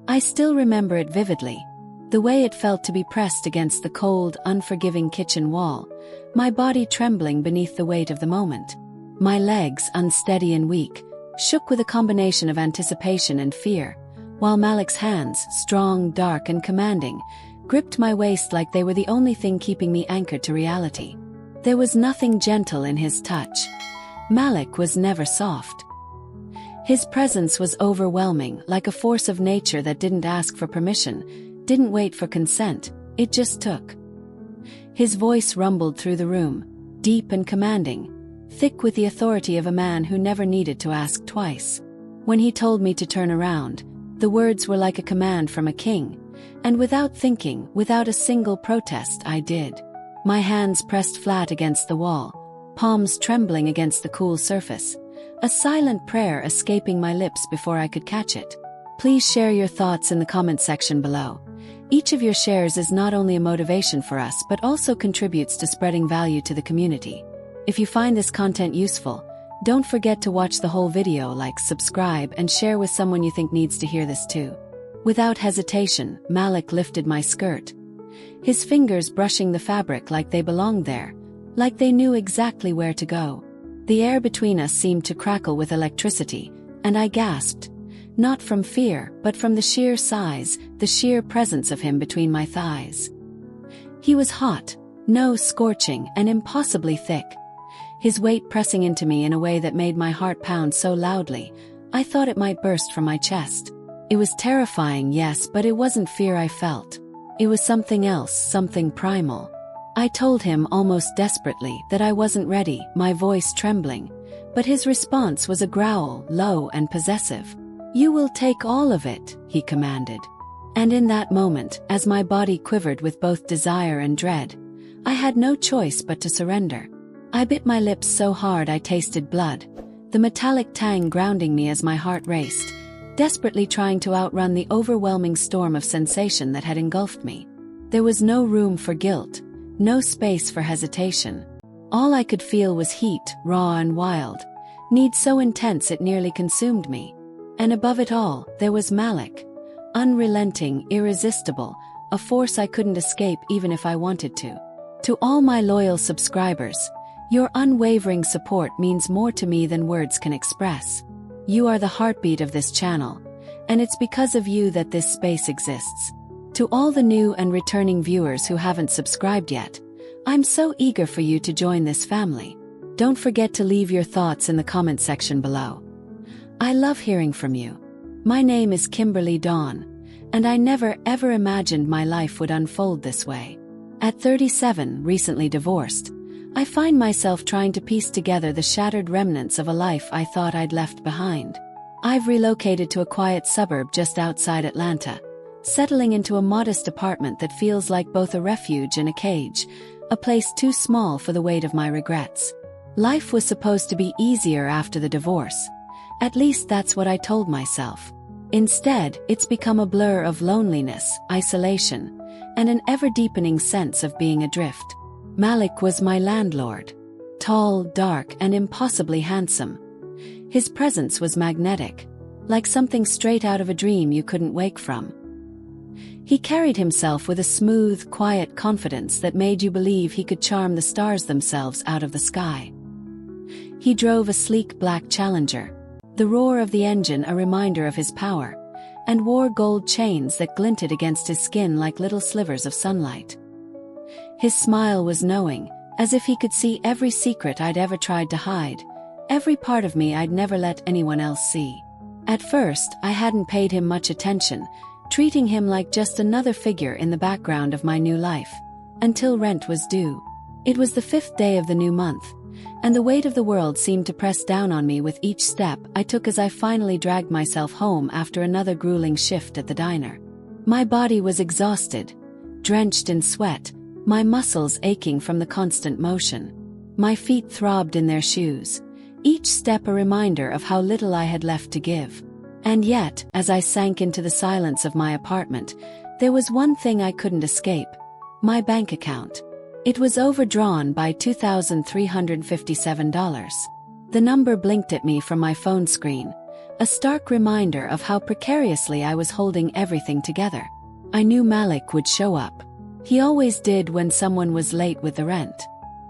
I still remember it vividly. The way it felt to be pressed against the cold, unforgiving kitchen wall, my body trembling beneath the weight of the moment. My legs, unsteady and weak, shook with a combination of anticipation and fear, while Malik's hands, strong, dark and commanding, gripped my waist like they were the only thing keeping me anchored to reality. There was nothing gentle in his touch. Malik was never soft. His presence was overwhelming, like a force of nature that didn't ask for permission, didn't wait for consent, it just took. His voice rumbled through the room, deep and commanding, thick with the authority of a man who never needed to ask twice. When he told me to turn around, the words were like a command from a king, and without thinking, without a single protest, I did. My hands pressed flat against the wall, palms trembling against the cool surface, a silent prayer escaping my lips before I could catch it. Please share your thoughts in the comment section below. Each of your shares is not only a motivation for us but also contributes to spreading value to the community. If you find this content useful, don't forget to watch the whole video, like, subscribe, and share with someone you think needs to hear this too. Without hesitation, Malik lifted my skirt, his fingers brushing the fabric like they belonged there, like they knew exactly where to go. The air between us seemed to crackle with electricity, and I gasped, not from fear, but from the sheer size, the sheer presence of him between my thighs. He was hot, no, scorching, and impossibly thick, his weight pressing into me in a way that made my heart pound so loudly, I thought it might burst from my chest. It was terrifying, yes, but it wasn't fear I felt. It was something else, something primal. I told him almost desperately that I wasn't ready, my voice trembling, but his response was a growl, low and possessive. "You will take all of it," he commanded. And in that moment, as my body quivered with both desire and dread, I had no choice but to surrender. I bit my lips so hard I tasted blood, the metallic tang grounding me as my heart raced, desperately trying to outrun the overwhelming storm of sensation that had engulfed me. There was no room for guilt, no space for hesitation. All I could feel was heat, raw and wild, need so intense it nearly consumed me. And above it all, there was Malik, unrelenting, irresistible, a force I couldn't escape even if I wanted to. To all my loyal subscribers, your unwavering support means more to me than words can express. You are the heartbeat of this channel, and it's because of you that this space exists. To all the new and returning viewers who haven't subscribed yet, I'm so eager for you to join this family. Don't forget to leave your thoughts in the comment section below. I love hearing from you. My name is Kimberly Dawn, and I never ever imagined my life would unfold this way. At 37, recently divorced, I find myself trying to piece together the shattered remnants of a life I thought I'd left behind. I've relocated to a quiet suburb just outside Atlanta, settling into a modest apartment that feels like both a refuge and a cage, a place too small for the weight of my regrets. Life was supposed to be easier after the divorce. At least that's what I told myself. Instead, it's become a blur of loneliness, isolation, and an ever-deepening sense of being adrift. Malik was my landlord. Tall, dark, and impossibly handsome. His presence was magnetic, like something straight out of a dream you couldn't wake from. He carried himself with a smooth, quiet confidence that made you believe he could charm the stars themselves out of the sky. He drove a sleek black Challenger, the roar of the engine a reminder of his power, and wore gold chains that glinted against his skin like little slivers of sunlight. His smile was knowing, as if he could see every secret I'd ever tried to hide, every part of me I'd never let anyone else see. At first, I hadn't paid him much attention, treating him like just another figure in the background of my new life, until rent was due. It was the 5th day of the new month, and the weight of the world seemed to press down on me with each step I took as I finally dragged myself home after another grueling shift at the diner. My body was exhausted, drenched in sweat, my muscles aching from the constant motion. My feet throbbed in their shoes, each step a reminder of how little I had left to give. And yet, as I sank into the silence of my apartment, there was one thing I couldn't escape: my bank account. It was overdrawn by $2,357. The number blinked at me from my phone screen, a stark reminder of how precariously I was holding everything together. I knew Malik would show up. He always did when someone was late with the rent.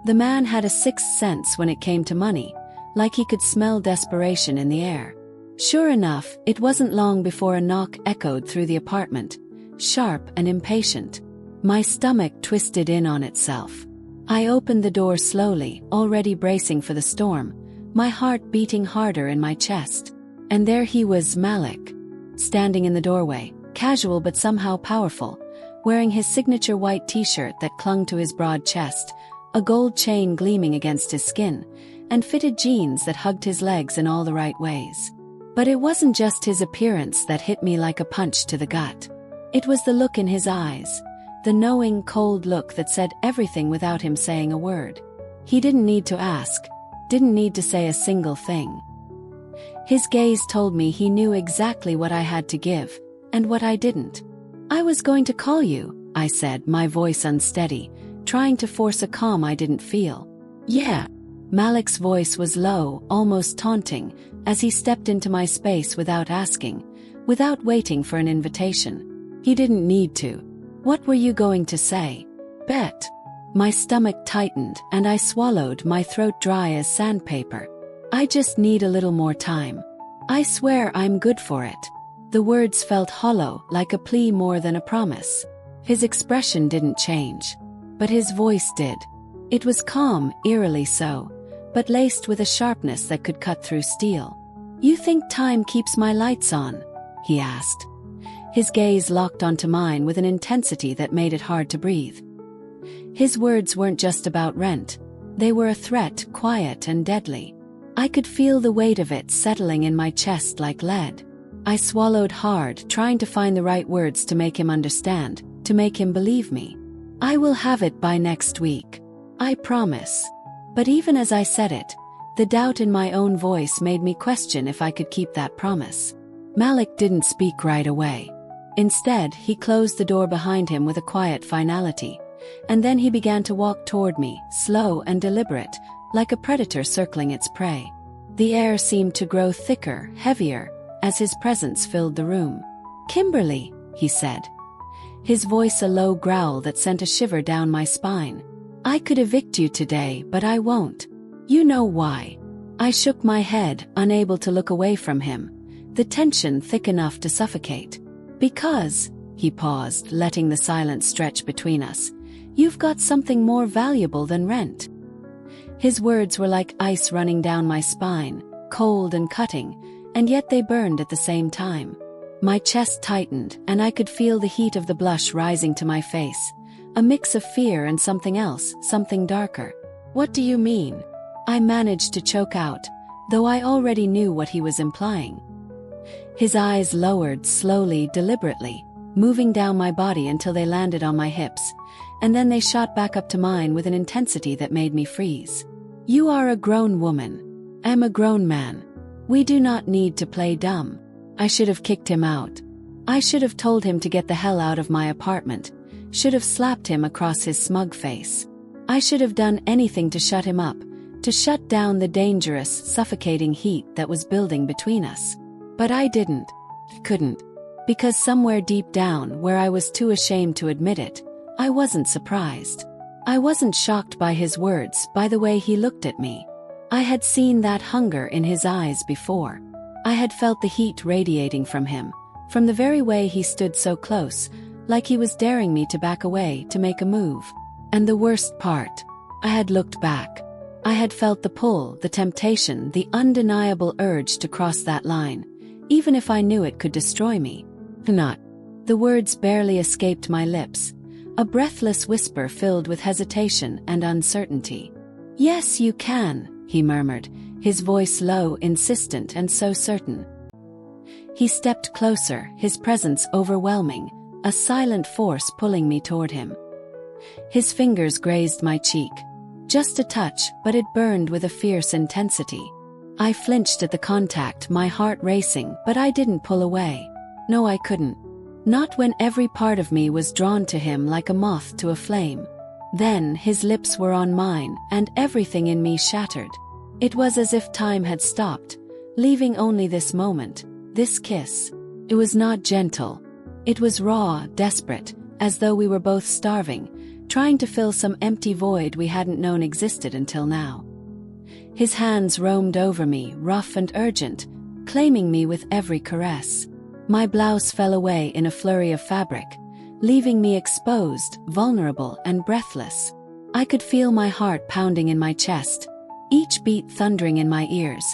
The man had a sixth sense when it came to money, like he could smell desperation in the air. Sure enough, it wasn't long before a knock echoed through the apartment, sharp and impatient. My stomach twisted in on itself. I opened the door slowly, already bracing for the storm, my heart beating harder in my chest. And there he was, Malik, standing in the doorway, casual but somehow powerful, wearing his signature white t-shirt that clung to his broad chest, a gold chain gleaming against his skin, and fitted jeans that hugged his legs in all the right ways. But it wasn't just his appearance that hit me like a punch to the gut. It was the look in his eyes, the knowing, cold look that said everything without him saying a word. He didn't need to ask, didn't need to say a single thing. His gaze told me he knew exactly what I had to give, and what I didn't. "I was going to call you," I said, my voice unsteady, trying to force a calm I didn't feel. "Yeah." Malik's voice was low, almost taunting, as he stepped into my space without asking, without waiting for an invitation. He didn't need to. "What were you going to say?" "Bet." My stomach tightened and I swallowed, my throat dry as sandpaper. "I just need a little more time. I swear I'm good for it." The words felt hollow, like a plea more than a promise. His expression didn't change, but his voice did. It was calm, eerily so, but laced with a sharpness that could cut through steel. "You think time keeps my lights on?" he asked. His gaze locked onto mine with an intensity that made it hard to breathe. His words weren't just about rent. They were a threat, quiet and deadly. I could feel the weight of it settling in my chest like lead. I swallowed hard, trying to find the right words to make him understand, to make him believe me. "I will have it by next week. I promise." But even as I said it, the doubt in my own voice made me question if I could keep that promise. Malik didn't speak right away. Instead, he closed the door behind him with a quiet finality, and then he began to walk toward me, slow and deliberate, like a predator circling its prey. The air seemed to grow thicker, heavier, as his presence filled the room. "Kimberly," he said, his voice a low growl that sent a shiver down my spine. "I could evict you today, but I won't. You know why." I shook my head, unable to look away from him, the tension thick enough to suffocate. "Because," he paused, letting the silence stretch between us, "you've got something more valuable than rent." His words were like ice running down my spine, cold and cutting, and yet they burned at the same time. My chest tightened, and I could feel the heat of the blush rising to my face, a mix of fear and something else, something darker. "What do you mean?" I managed to choke out, though I already knew what he was implying. His eyes lowered slowly, deliberately, moving down my body until they landed on my hips, and then they shot back up to mine with an intensity that made me freeze. "You are a grown woman. I'm a grown man. We do not need to play dumb." I should have kicked him out. I should have told him to get the hell out of my apartment, should have slapped him across his smug face. I should have done anything to shut him up, to shut down the dangerous, suffocating heat that was building between us. But I didn't. Couldn't. Because somewhere deep down, where I was too ashamed to admit it, I wasn't surprised. I wasn't shocked by his words, by the way he looked at me. I had seen that hunger in his eyes before. I had felt the heat radiating from him, from the very way he stood so close, like he was daring me to back away, to make a move. And the worst part, I had looked back. I had felt the pull, the temptation, the undeniable urge to cross that line, even if I knew it could destroy me. Not. The words barely escaped my lips, a breathless whisper filled with hesitation and uncertainty. "Yes, you can," he murmured, his voice low, insistent, and so certain. He stepped closer, his presence overwhelming, a silent force pulling me toward him. His fingers grazed my cheek. Just a touch, but it burned with a fierce intensity. I flinched at the contact, my heart racing, but I didn't pull away. No, I couldn't. Not when every part of me was drawn to him like a moth to a flame. Then his lips were on mine, and everything in me shattered. It was as if time had stopped, leaving only this moment, this kiss. It was not gentle. It was raw, desperate, as though we were both starving, trying to fill some empty void we hadn't known existed until now. His hands roamed over me, rough and urgent, claiming me with every caress. My blouse fell away in a flurry of fabric, leaving me exposed, vulnerable, and breathless. I could feel my heart pounding in my chest, each beat thundering in my ears,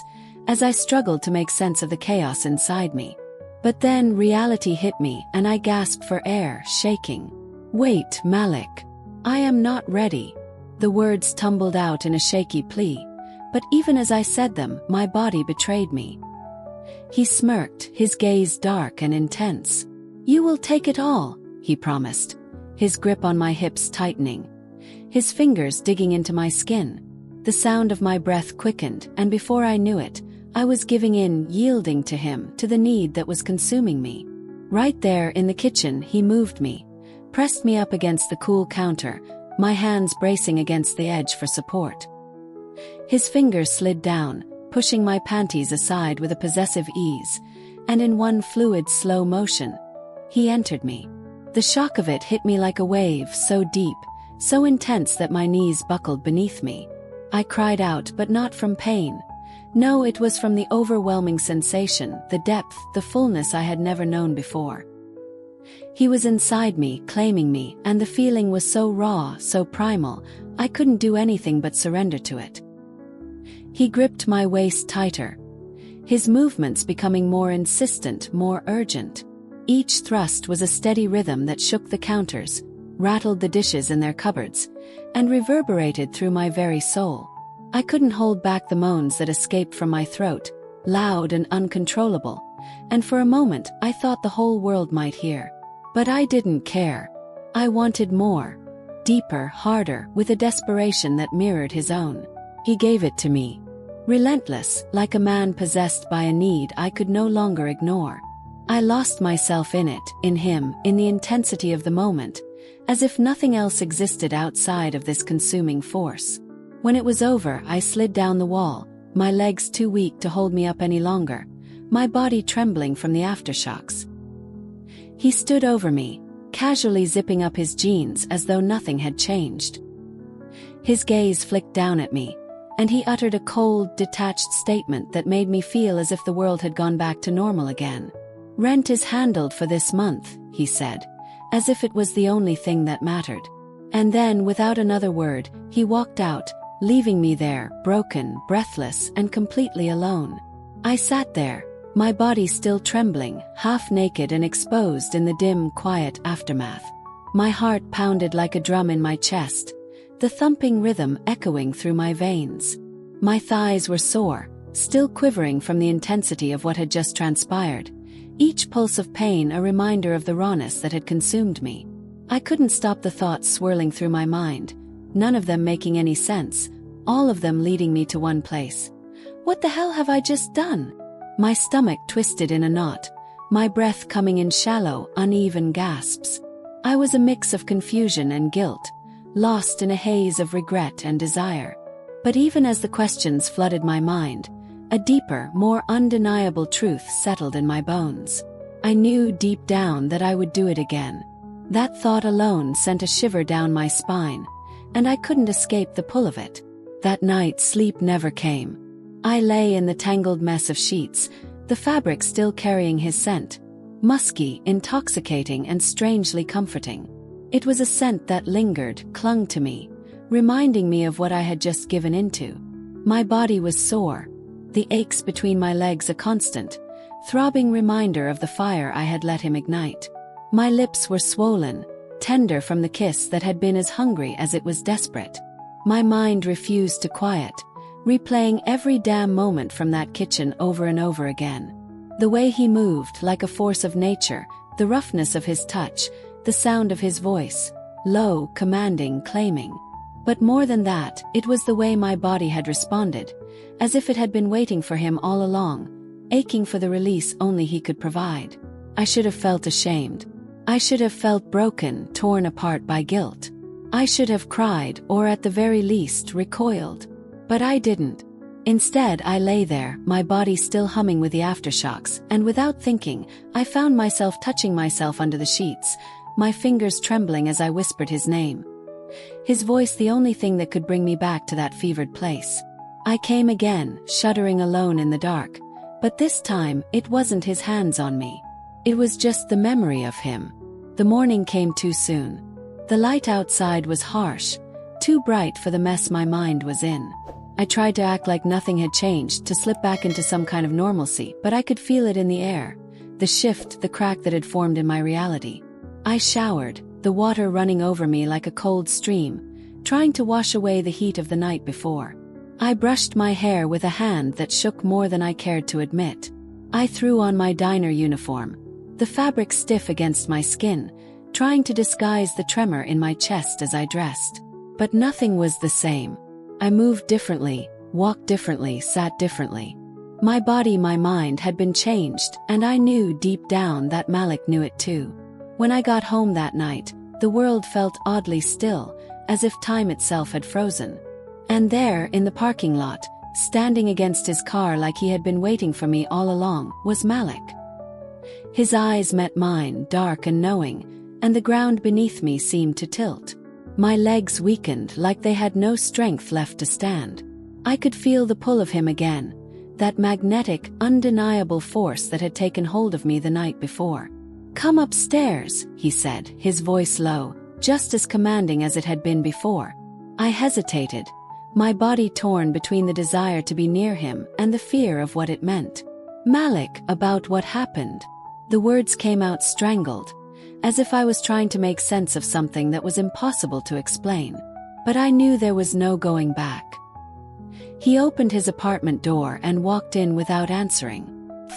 as I struggled to make sense of the chaos inside me. But then reality hit me and I gasped for air, shaking. "Wait, Malik. I am not ready." The words tumbled out in a shaky plea, but even as I said them, my body betrayed me. He smirked, his gaze dark and intense. "You will take it all," he promised, his grip on my hips tightening, his fingers digging into my skin. The sound of my breath quickened, and before I knew it, I was giving in, yielding to him, to the need that was consuming me. Right there in the kitchen, he moved me, pressed me up against the cool counter, my hands bracing against the edge for support. His fingers slid down, pushing my panties aside with a possessive ease, and in one fluid, slow motion, he entered me. The shock of it hit me like a wave, so deep, so intense that my knees buckled beneath me. I cried out, but not from pain. No, it was from the overwhelming sensation, the depth, the fullness I had never known before. He was inside me, claiming me, and the feeling was so raw, so primal, I couldn't do anything but surrender to it. He gripped my waist tighter, his movements becoming more insistent, more urgent. Each thrust was a steady rhythm that shook the counters, rattled the dishes in their cupboards, and reverberated through my very soul. I couldn't hold back the moans that escaped from my throat, loud and uncontrollable, and for a moment I thought the whole world might hear. But I didn't care. I wanted more. Deeper, harder, with a desperation that mirrored his own. He gave it to me. Relentless, like a man possessed by a need I could no longer ignore. I lost myself in it, in him, in the intensity of the moment, as if nothing else existed outside of this consuming force. When it was over, I slid down the wall, my legs too weak to hold me up any longer, my body trembling from the aftershocks. He stood over me, casually zipping up his jeans as though nothing had changed. His gaze flicked down at me, and he uttered a cold, detached statement that made me feel as if the world had gone back to normal again. "Rent is handled for this month," he said, as if it was the only thing that mattered. And then, without another word, he walked out, leaving me there, broken, breathless, and completely alone. I sat there, my body still trembling, half naked and exposed in the dim, quiet aftermath. My heart pounded like a drum in my chest, the thumping rhythm echoing through my veins. My thighs were sore, still quivering from the intensity of what had just transpired, each pulse of pain a reminder of the rawness that had consumed me. I couldn't stop the thoughts swirling through my mind, none of them making any sense, all of them leading me to one place. What the hell have I just done? My stomach twisted in a knot, my breath coming in shallow, uneven gasps. I was a mix of confusion and guilt, lost in a haze of regret and desire. But even as the questions flooded my mind, a deeper, more undeniable truth settled in my bones. I knew deep down that I would do it again. That thought alone sent a shiver down my spine, and I couldn't escape the pull of it. That night, sleep never came. I lay in the tangled mess of sheets, the fabric still carrying his scent, musky, intoxicating, and strangely comforting. It was a scent that lingered, clung to me, reminding me of what I had just given into. My body was sore, the aches between my legs a constant, throbbing reminder of the fire I had let him ignite. My lips were swollen, tender from the kiss that had been as hungry as it was desperate. My mind refused to quiet, replaying every damn moment from that kitchen over and over again. The way he moved, like a force of nature, the roughness of his touch, the sound of his voice, low, commanding, claiming. But more than that, it was the way my body had responded, as if it had been waiting for him all along, aching for the release only he could provide. I should have felt ashamed. I should have felt broken, torn apart by guilt. I should have cried, or at the very least, recoiled. But I didn't. Instead, I lay there, my body still humming with the aftershocks, and without thinking, I found myself touching myself under the sheets, my fingers trembling as I whispered his name. His voice the only thing that could bring me back to that fevered place. I came again, shuddering alone in the dark, but this time, it wasn't his hands on me. It was just the memory of him. The morning came too soon. The light outside was harsh, too bright for the mess my mind was in. I tried to act like nothing had changed, to slip back into some kind of normalcy, but I could feel it in the air, the shift, the crack that had formed in my reality. I showered, the water running over me like a cold stream, trying to wash away the heat of the night before. I brushed my hair with a hand that shook more than I cared to admit. I threw on my diner uniform, the fabric stiff against my skin, trying to disguise the tremor in my chest as I dressed. But nothing was the same. I moved differently, walked differently, sat differently. My body, my mind had been changed, and I knew deep down that Malik knew it too. When I got home that night, the world felt oddly still, as if time itself had frozen. And there, in the parking lot, standing against his car like he had been waiting for me all along, was Malik. His eyes met mine, dark and knowing, and the ground beneath me seemed to tilt. My legs weakened like they had no strength left to stand. I could feel the pull of him again, that magnetic, undeniable force that had taken hold of me the night before. "Come upstairs," he said, his voice low, just as commanding as it had been before. I hesitated, my body torn between the desire to be near him and the fear of what it meant. "Malik, about what happened." The words came out strangled, as if I was trying to make sense of something that was impossible to explain. But I knew there was no going back. He opened his apartment door and walked in without answering.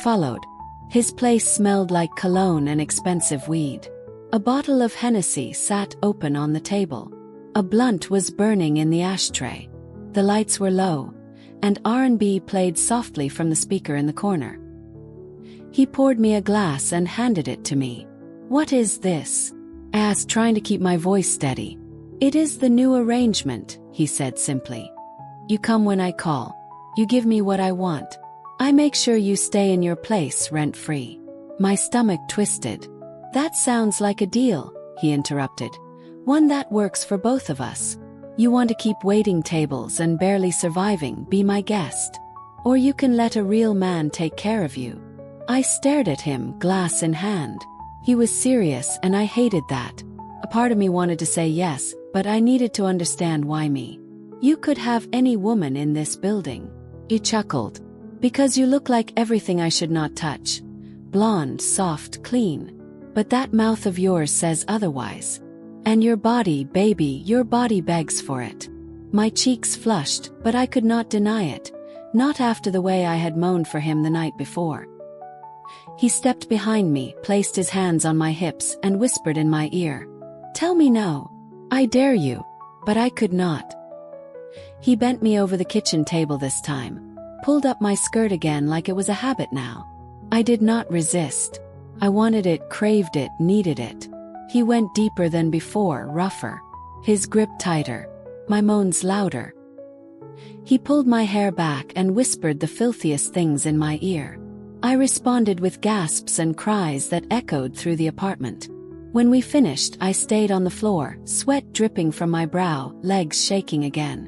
Followed. His place smelled like cologne and expensive weed. A bottle of Hennessy sat open on the table. A blunt was burning in the ashtray. The lights were low, and R&B played softly from the speaker in the corner. He poured me a glass and handed it to me. "What is this?" I asked, trying to keep my voice steady. "It is the new arrangement," he said simply. "You come when I call. You give me what I want. I make sure you stay in your place rent-free." My stomach twisted. "That sounds like a deal," he interrupted. "One that works for both of us. You want to keep waiting tables and barely surviving, be my guest. Or you can let a real man take care of you." I stared at him, glass in hand. He was serious, and I hated that. A part of me wanted to say yes, but I needed to understand why me. "You could have any woman in this building." He chuckled. "Because you look like everything I should not touch. Blonde, soft, clean. But that mouth of yours says otherwise. And your body, baby, your body begs for it." My cheeks flushed, but I could not deny it. Not after the way I had moaned for him the night before. He stepped behind me, placed his hands on my hips, and whispered in my ear, "Tell me no. I dare you." But I could not. He bent me over the kitchen table this time, pulled up my skirt again like it was a habit now. I did not resist. I wanted it, craved it, needed it. He went deeper than before, rougher. His grip tighter. My moans louder. He pulled my hair back and whispered the filthiest things in my ear. I responded with gasps and cries that echoed through the apartment. When we finished, I stayed on the floor, sweat dripping from my brow, legs shaking again.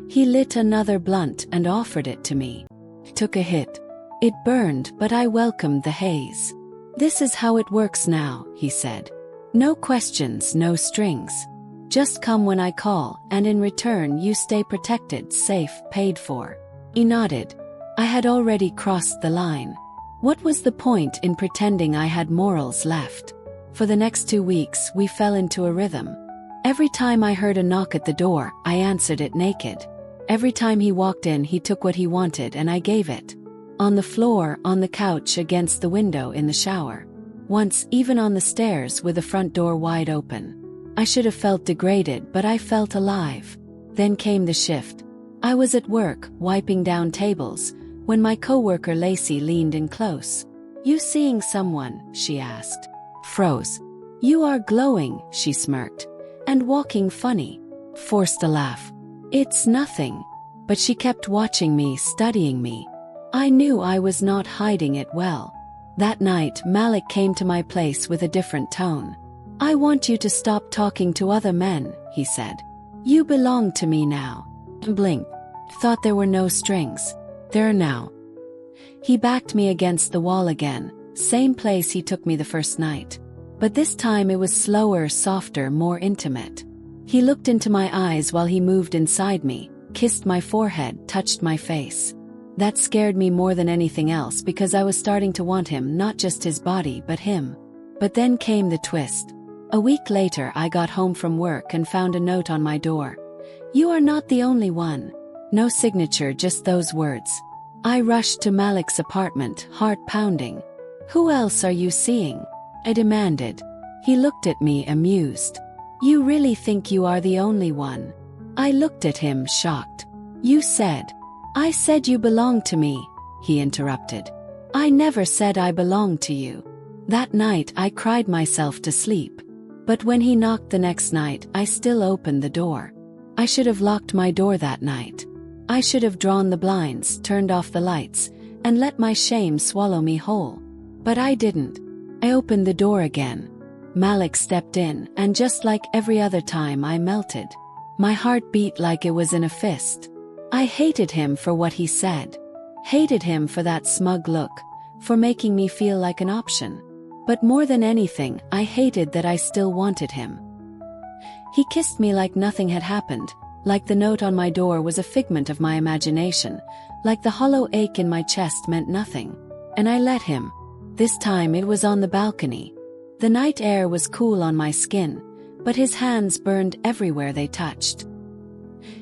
He lit another blunt and offered it to me. I took a hit. It burned, but I welcomed the haze. "This is how it works now," he said. "No questions, no strings. Just come when I call, and in return you stay protected, safe, paid for." He nodded. I had already crossed the line. What was the point in pretending I had morals left? For the next 2 weeks, we fell into a rhythm. Every time I heard a knock at the door, I answered it naked. Every time he walked in, he took what he wanted and I gave it. On the floor, on the couch, against the window, in the shower. Once, even on the stairs with the front door wide open. I should have felt degraded, but I felt alive. Then came the shift. I was at work, wiping down tables, when my coworker Lacey leaned in close. "You seeing someone?" she asked. Froze. "You are glowing," she smirked. "And walking funny." Forced a laugh. "It's nothing." But she kept watching me, studying me. I knew I was not hiding it well. That night, Malik came to my place with a different tone. "I want you to stop talking to other men," he said. "You belong to me now." Blinked. Thought there were no strings. There are now. He backed me against the wall again, same place he took me the first night. But this time it was slower, softer, more intimate. He looked into my eyes while he moved inside me, kissed my forehead, touched my face. That scared me more than anything else because I was starting to want him, not just his body but him. But then came the twist. A week later I got home from work and found a note on my door. "You are not the only one." No signature, just those words. I rushed to Malik's apartment, heart pounding. "Who else are you seeing?" I demanded. He looked at me, amused. "You really think you are the only one?" I looked at him, shocked. "You said." "I said you belong to me," he interrupted. "I never said I belonged to you." That night I cried myself to sleep. But when he knocked the next night, I still opened the door. I should have locked my door that night. I should have drawn the blinds, turned off the lights, and let my shame swallow me whole. But I didn't. I opened the door again. Malik stepped in, and just like every other time I melted. My heart beat like it was in a fist. I hated him for what he said. Hated him for that smug look, for making me feel like an option. But more than anything, I hated that I still wanted him. He kissed me like nothing had happened, like the note on my door was a figment of my imagination, like the hollow ache in my chest meant nothing. And I let him. This time it was on the balcony. The night air was cool on my skin, but his hands burned everywhere they touched.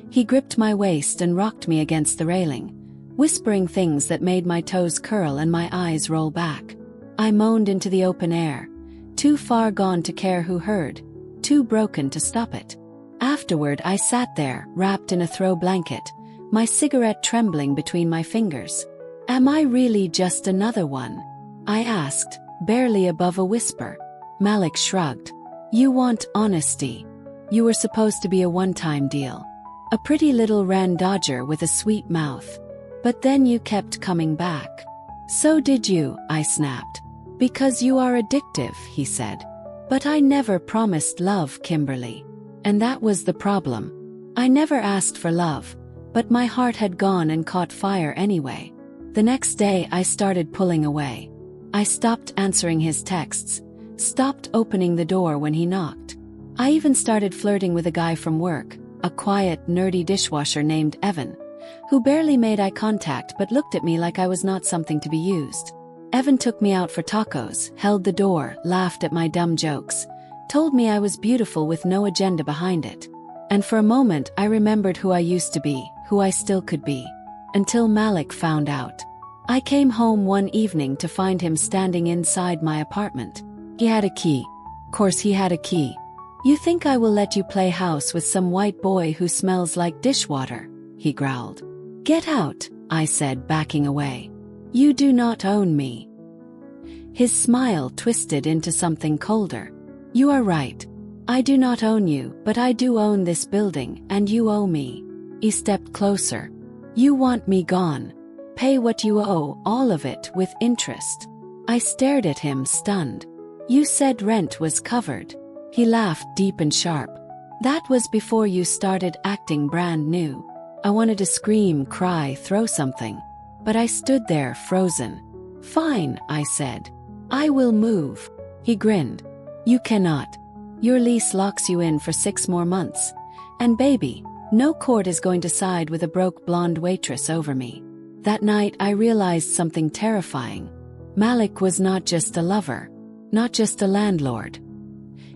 He gripped my waist and rocked me against the railing, whispering things that made my toes curl and my eyes roll back. I moaned into the open air, too far gone to care who heard, too broken to stop it. Afterward I sat there, wrapped in a throw blanket, my cigarette trembling between my fingers. "Am I really just another one?" I asked, barely above a whisper. Malik shrugged. "You want honesty. You were supposed to be a one-time deal. A pretty little ran dodger with a sweet mouth. But then you kept coming back." "So did you," I snapped. "Because you are addictive," he said. "But I never promised love, Kimberly. And that was the problem. I never asked for love, but my heart had gone and caught fire anyway." The next day I started pulling away. I stopped answering his texts, stopped opening the door when he knocked. I even started flirting with a guy from work, a quiet, nerdy dishwasher named Evan, who barely made eye contact but looked at me like I was not something to be used. Evan took me out for tacos, held the door, laughed at my dumb jokes, told me I was beautiful with no agenda behind it. And for a moment I remembered who I used to be, who I still could be. Until Malik found out. I came home one evening to find him standing inside my apartment. He had a key. Of course he had a key. "You think I will let you play house with some white boy who smells like dishwater?" he growled. "Get out," I said, backing away. "You do not own me." His smile twisted into something colder. "You are right. I do not own you, but I do own this building, and you owe me." He stepped closer. "You want me gone. Pay what you owe, all of it, with interest." I stared at him, stunned. "You said rent was covered." He laughed deep and sharp. "That was before you started acting brand new." I wanted to scream, cry, throw something. But I stood there, frozen. "Fine," I said. "I will move." He grinned. "You cannot. Your lease locks you in for 6 more months. And baby, no court is going to side with a broke blonde waitress over me." That night I realized something terrifying. Malik was not just a lover, not just a landlord.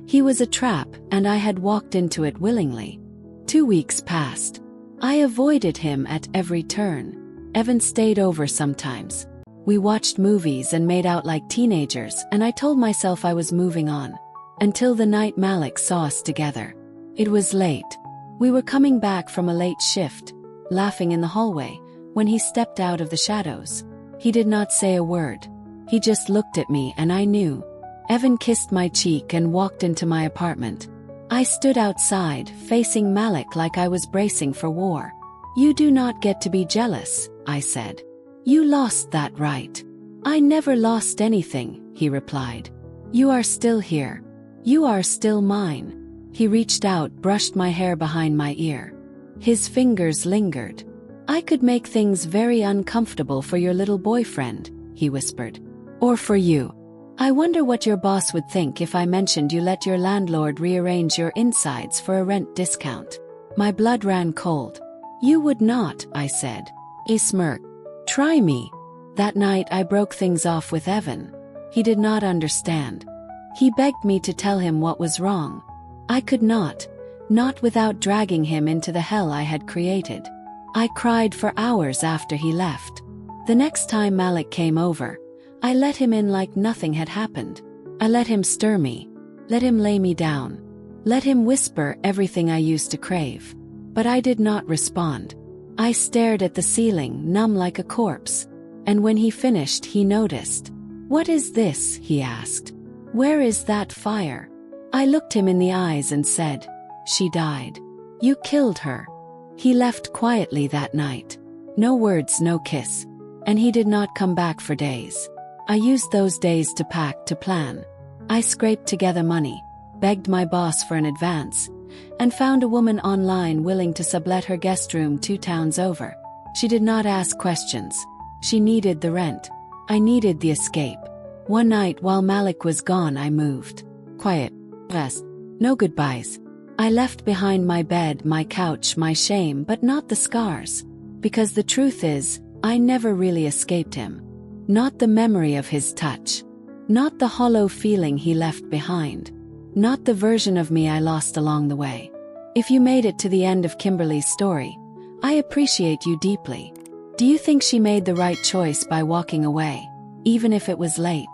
He was a trap, and I had walked into it willingly. 2 weeks passed. I avoided him at every turn. Evan stayed over sometimes. We watched movies and made out like teenagers, and I told myself I was moving on. Until the night Malik saw us together. It was late. We were coming back from a late shift, laughing in the hallway, when he stepped out of the shadows. He did not say a word. He just looked at me, and I knew. Evan kissed my cheek and walked into my apartment. I stood outside, facing Malik like I was bracing for war. You do not get to be jealous, I said. You lost that right. I never lost anything, he replied. You are still here. You are still mine. He reached out, brushed my hair behind my ear. His fingers lingered. I could make things very uncomfortable for your little boyfriend, he whispered. Or for you. I wonder what your boss would think if I mentioned you let your landlord rearrange your insides for a rent discount. My blood ran cold. You would not, I said. He smirked. Try me. That night I broke things off with Evan. He did not understand. He begged me to tell him what was wrong. I could not without dragging him into the hell I had created. I cried for hours after he left. The next time Malik came over, I let him in like nothing had happened. I let him stir me. Let him lay me down. Let him whisper everything I used to crave. But I did not respond. I stared at the ceiling, numb like a corpse. And when he finished, he noticed. What is this? He asked. Where is that fire? I looked him in the eyes and said, She died. You killed her. He left quietly that night. No words, no kiss. And he did not come back for days. I used those days to pack, to plan. I scraped together money, begged my boss for an advance, and found a woman online willing to sublet her guest room 2 towns over. She did not ask questions. She needed the rent. I needed the escape. One night while Malik was gone, I moved. Quiet. Rest. No goodbyes. I left behind my bed, my couch, my shame, but not the scars. Because the truth is, I never really escaped him. Not the memory of his touch. Not the hollow feeling he left behind. Not the version of me I lost along the way. If you made it to the end of Kimberly's story, I appreciate you deeply. Do you think she made the right choice by walking away, even if it was late?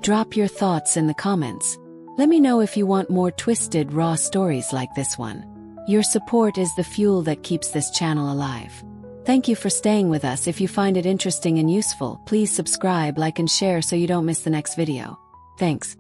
Drop your thoughts in the comments. Let me know if you want more twisted, raw stories like this one. Your support is the fuel that keeps this channel alive. Thank you for staying with us. If you find it interesting and useful, please subscribe, like, and share so you don't miss the next video. Thanks.